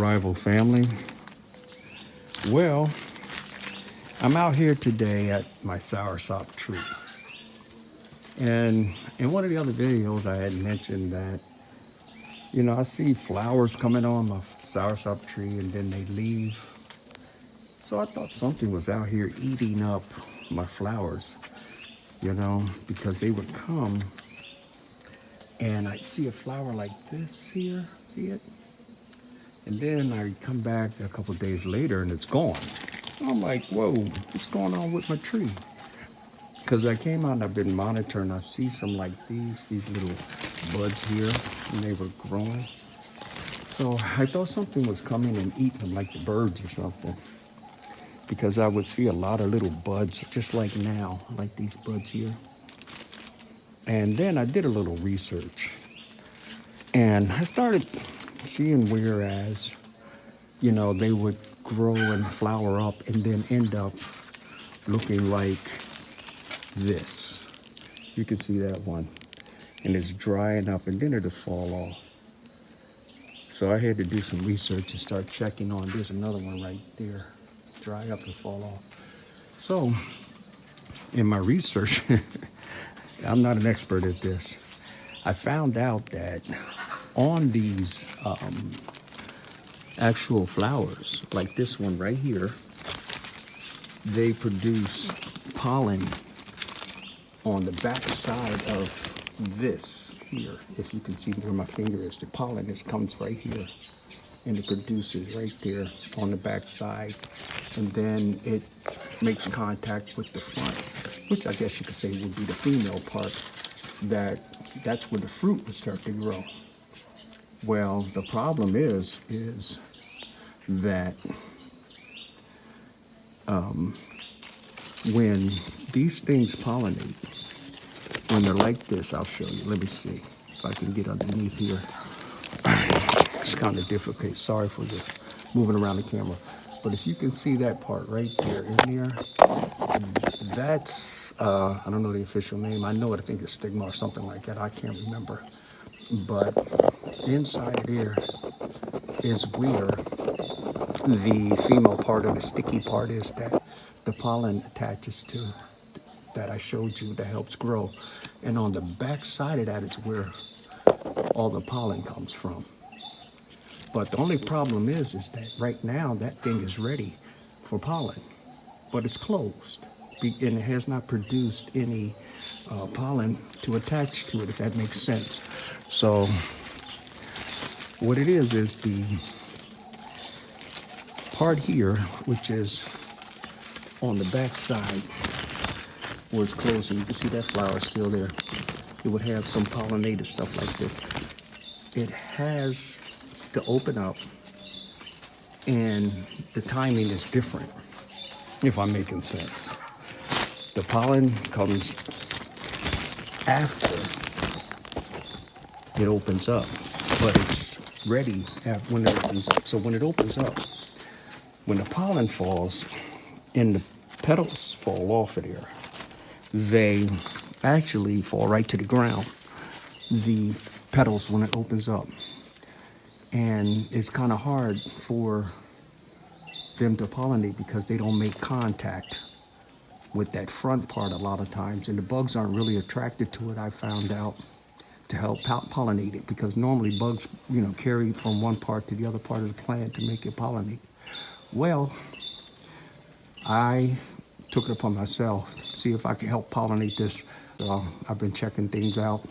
rival family. Well, I'm out here today at my soursop tree. And in one of the other videos, I had mentioned that, I see flowers coming on my soursop tree and then they leave. So I thought something was out here eating up my flowers, because they would come and I'd see a flower like this here, see it? And then I come back a couple of days later and it's gone. I'm like, whoa, what's going on with my tree? Because I came out and I've been monitoring. I see some like these little buds here, and they were growing. So I thought something was coming and eating them like the birds or something. Because I would see a lot of little buds, just like now, like these buds here. And then I did a little research. And I started seeing whereas, they would grow and flower up and then end up looking like this. You can see that one. And it's drying up and then it'll fall off. So I had to do some research and start checking on. There's another one right there. Dry up and fall off. So in my research, I'm not an expert at this. I found out that on these actual flowers, like this one right here, they produce pollen on the back side of this here. If you can see where my finger is, the pollen comes right here and it produces right there on the back side. And then it makes contact with the front, which I guess you could say would be the female part, that's where the fruit would start to grow. Well, the problem is that when these things pollinate, when they're like this, I'll show you. Let me see if I can get underneath here. It's kind of difficult. Sorry for the moving around the camera. But if you can see that part right there in there, that's, I don't know the official name. I know it, I think it's stigma or something like that. I can't remember. But inside there is where the female part of the sticky part is that the pollen attaches to, that I showed you, that helps grow. And on the back side of that is where all the pollen comes from. But the only problem is that right now that thing is ready for pollen, but it's closed and it has not produced any pollen to attach to it, if that makes sense. So what it is the part here, which is on the back side where it's closed, and you can see that flower still there. It would have some pollinated stuff like this. It has to open up, and the timing is different, if I'm making sense. The pollen comes after it opens up, but it's ready when it opens up. So when it opens up, when the pollen falls and the petals fall off of there, they actually fall right to the ground, the petals, when it opens up. And it's kind of hard for them to pollinate because they don't make contact with that front part a lot of times. And the bugs aren't really attracted to it, I found out, to help pollinate it. Because normally bugs, carry from one part to the other part of the plant to make it pollinate. Well, I took it upon myself to see if I could help pollinate this. I've been checking things out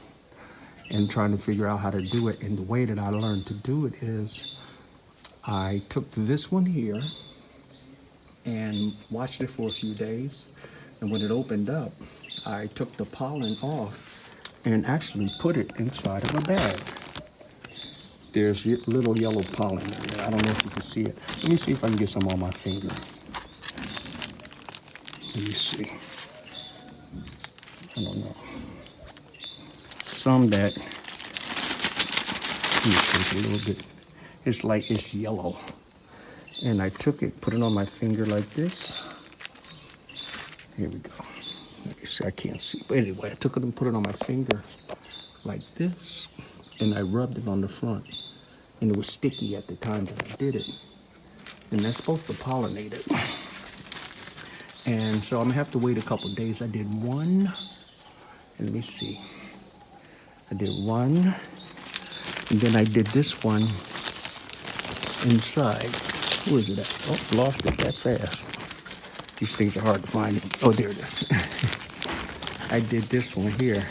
and trying to figure out how to do it. And the way that I learned to do it is I took this one here and watched it for a few days. And when it opened up, I took the pollen off and actually put it inside of a bag. There's little yellow pollen in there. I don't know if you can see it. Let me see if I can get some on my finger. Let me see. I don't know. Some that, let me take a little bit. It's yellow. And I took it, put it on my finger like this. Here we go. Let me see, I can't see. But anyway, I took it and put it on my finger like this. And I rubbed it on the front. and it was sticky at the time that I did it. And that's supposed to pollinate it. And so I'm gonna have to wait a couple days. I did one, and let me see. I did one, and then I did this one inside. Where is it at? Oh, lost it that fast. These things are hard to find. Oh, there it is. I did this one here,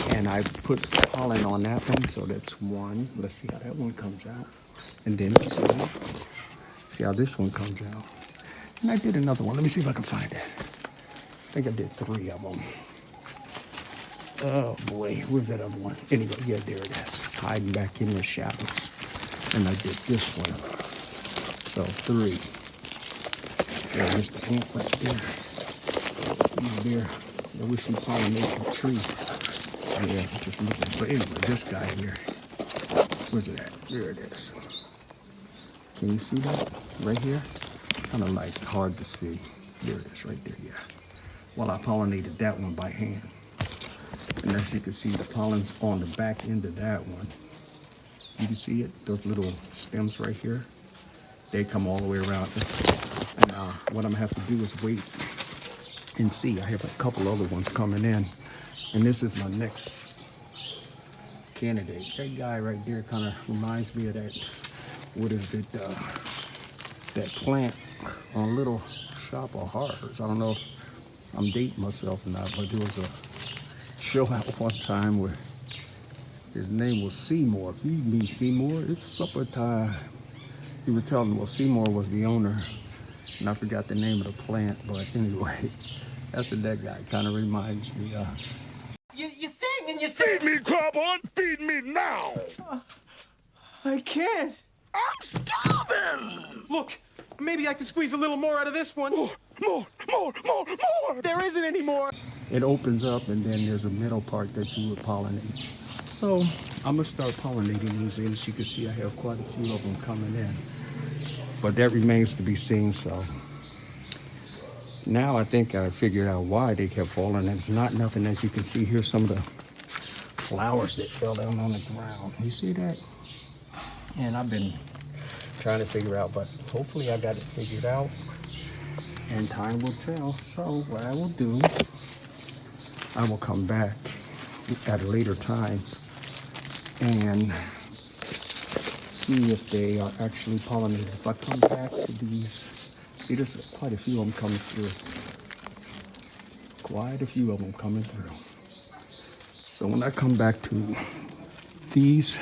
and I put pollen on that one, so that's one. Let's see how that one comes out. And then two. See how this one comes out. And I did another one. Let me see if I can find it. I think I did 3 of them. Oh boy, where's that other one? Anyway, yeah, there it is. It's hiding back in the shadows. And I did this one. So 3. Yeah, there's the ant right there. He's there. I wish he pollinated the tree. Yeah, just looking for anyway, this guy here. Where's it at? There it is. Can you see that right here? Kind of like hard to see. There it is right there, yeah. Well, I pollinated that one by hand. And as you can see, the pollen's on the back end of that one. You can see it, those little stems right here. They come all the way around. And what I'm gonna have to do is wait and see. I have a couple other ones coming in. And this is my next candidate. That guy right there kind of reminds me of that, what is it, that plant on Little Shop of Horrors. I don't know if I'm dating myself or not, but there was a show out one time where his name was Seymour. Feed me, Seymour. It's supper time. He was telling me, well, Seymour was the owner, and I forgot the name of the plant, but anyway, that's what that guy kind of reminds me of. You sing and you sing. Feed me, Carbon! Feed me now! I can't. I'm starving! Look, maybe I can squeeze a little more out of this one. More! There isn't any more. It opens up, and then there's a middle part that you would pollinate. So I'm gonna start pollinating these, and as you can see, I have quite a few of them coming in. But that remains to be seen, so. Now I think I figured out why they kept falling. It's not nothing. As you can see here, some of the flowers that fell down on the ground. You see that? And I've been trying to figure out, but hopefully I got it figured out, and time will tell. So what I will do, I will come back at a later time and see if they are actually pollinated. If I come back to these, see, there's quite a few of them coming through. Quite a few of them coming through. So when I come back to these,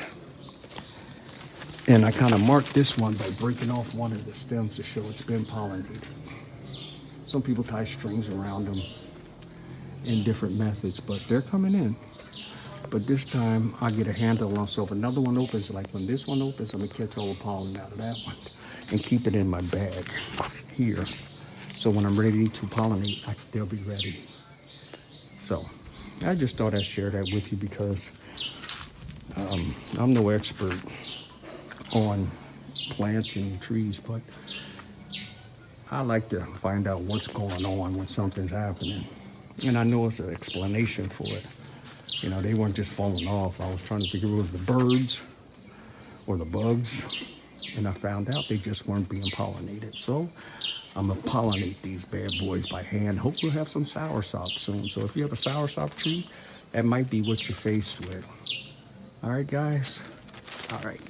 and I kind of mark this one by breaking off one of the stems to show it's been pollinated. Some people tie strings around them in different methods, but they're coming in. But this time I get a handle on, so if another one opens, like when this one opens, I'm gonna catch all the pollen out of that one and keep it in my bag here. So when I'm ready to pollinate, they'll be ready. So I just thought I'd share that with you because I'm no expert on plants and trees, but I like to find out what's going on when something's happening. And I know it's an explanation for it. You know, they weren't just falling off. I was trying to figure it was the birds or the bugs, and I found out they just weren't being pollinated. So I'm gonna pollinate these bad boys by hand. Hope we'll have some soursop soon. So if you have a soursop tree, that might be what you're faced with. All right, guys? All right.